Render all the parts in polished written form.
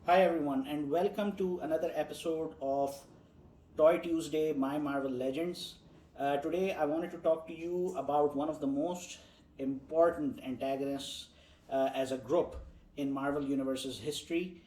Hi, everyone, and welcome to another episode of Toy Tuesday My Marvel Legends. Today, I wanted to talk to you about one of the most important antagonists as a group in Marvel Universe's history.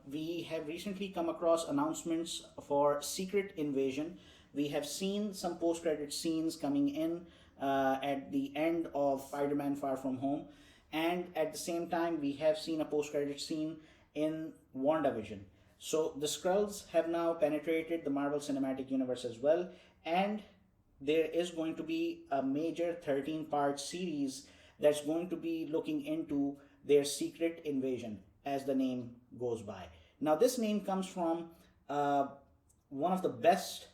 We have recently come across announcements for Secret Invasion. We have seen some post credit scenes coming in at the end of Spider Man Far From Home, and at the same time, we have seen a post credit scene in WandaVision. So the Skrulls have now penetrated the Marvel Cinematic Universe as well, and there is going to be a major 13-part series that's going to be looking into their secret invasion, as the name goes by. Now, this name comes from one of the best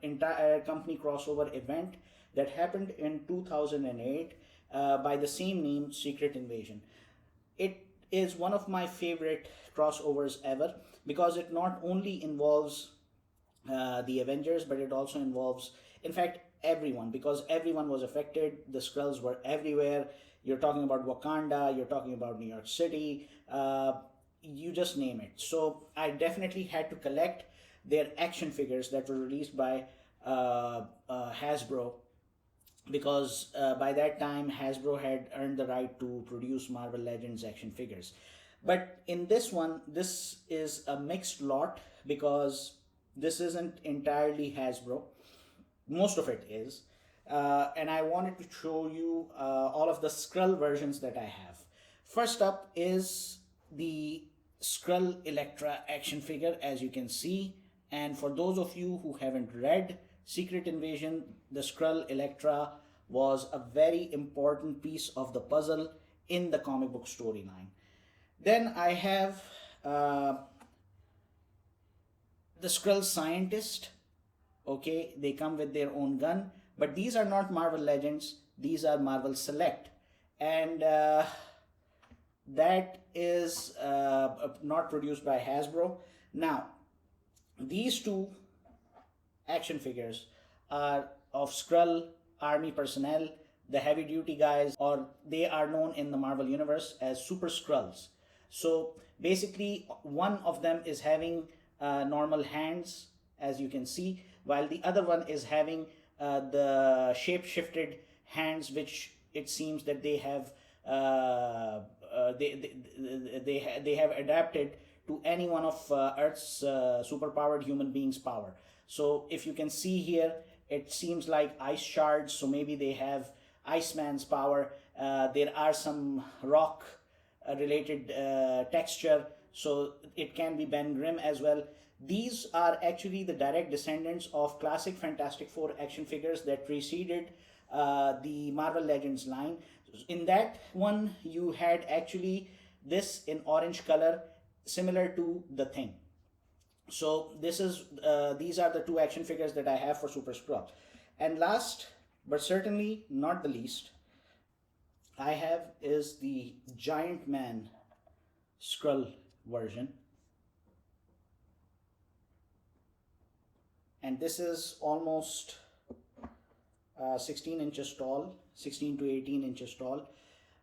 entire company crossover event that happened in 2008 by the same name, Secret Invasion. It is one of my favorite crossovers ever because it not only involves the Avengers, but it also involves, in fact, everyone, because everyone was affected. The Skrulls were everywhere. You're talking about Wakanda, you're talking about New York City, you just name it. So I definitely had to collect their action figures that were released by Hasbro, because by that time Hasbro had earned the right to produce Marvel Legends action figures. But in this one, this is a mixed lot because this isn't entirely Hasbro. Most of it is. And I wanted to show you all of the Skrull versions that I have. First up is the Skrull Elektra action figure, as you can see. And for those of you who haven't read Secret Invasion, the Skrull Elektra was a very important piece of the puzzle in the comic book storyline. Then I have the Skrull Scientists. Okay, they come with their own gun, but these are not Marvel Legends, these are Marvel Select. And that is not produced by Hasbro. Now, these two action figures are of Skrull Army personnel, the heavy duty guys, or they are known in the Marvel Universe as Super Skrulls. So basically, one of them is having normal hands, as you can see, while the other one is having the shape shifted hands, which it seems that they have they have adapted to any one of Earth's superpowered human beings' power. So if you can see here, it seems like ice shards, so maybe they have Iceman's power. There are some rock related texture, so it can be Ben Grimm as well. These are actually the direct descendants of classic Fantastic Four action figures that preceded the Marvel Legends line. In that one, you had actually this in orange color, similar to the Thing. So this is these are the two action figures that I have for Super Skrull. And last but certainly not the least, I have is the Giant Man Skrull version. And this is almost 16 inches tall, 16 to 18 inches tall,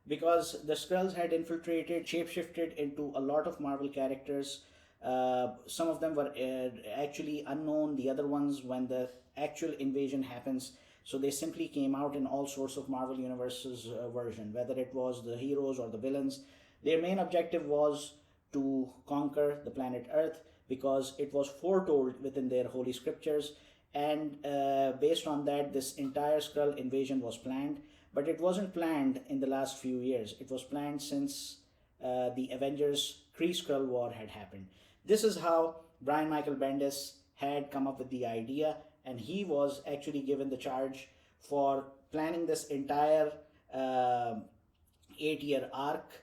because the Skrulls had infiltrated, shapeshifted into a lot of Marvel characters. Some of them were actually unknown, the other ones, when the actual invasion happens, so they simply came out in all sorts of Marvel Universe's version, whether it was the heroes or the villains. Their main objective was to conquer the planet Earth, because it was foretold within their holy scriptures, and based on that, this entire Skrull invasion was planned. But it wasn't planned in the last few years, it was planned since the Avengers Kree-Skrull War had happened. This is how Brian Michael Bendis had come up with the idea, and he was actually given the charge for planning this entire 8-year arc,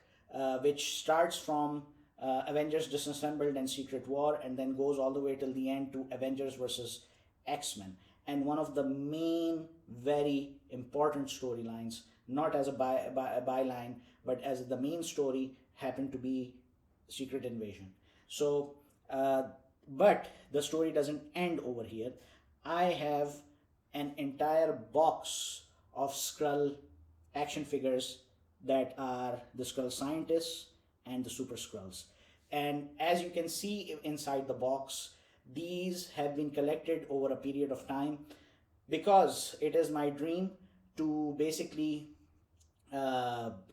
which starts from Avengers Disassembled and Secret War, and then goes all the way till the end to Avengers versus X-Men. And one of the main, very important storylines, not as a byline, but as the main story, happened to be Secret Invasion. So, but the story doesn't end over here. I have an entire box of Skrull action figures that are the Skrull Scientists and the Super Skrulls. And as you can see inside the box, these have been collected over a period of time because it is my dream to basically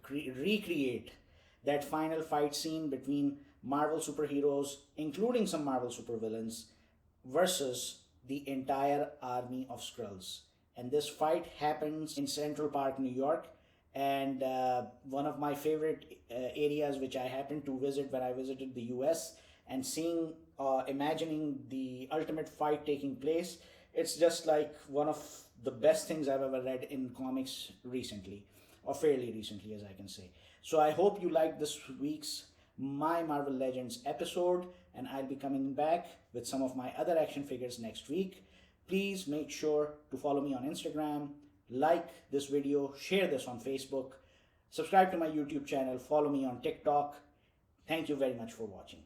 recreate that final fight scene between Marvel superheroes, including some Marvel supervillains, versus the entire army of Skrulls. And this fight happens in Central Park, New York. And one of my favorite areas which I happened to visit when I visited the US, and seeing, imagining the ultimate fight taking place, it's just like one of the best things I've ever read in comics recently, or fairly recently, as I can say. So I hope you liked this week's My Marvel Legends episode, and I'll be coming back with some of my other action figures next week. Please make sure to follow me on Instagram, like this video, share this on Facebook, subscribe to my YouTube channel, follow me on TikTok. Thank you very much for watching.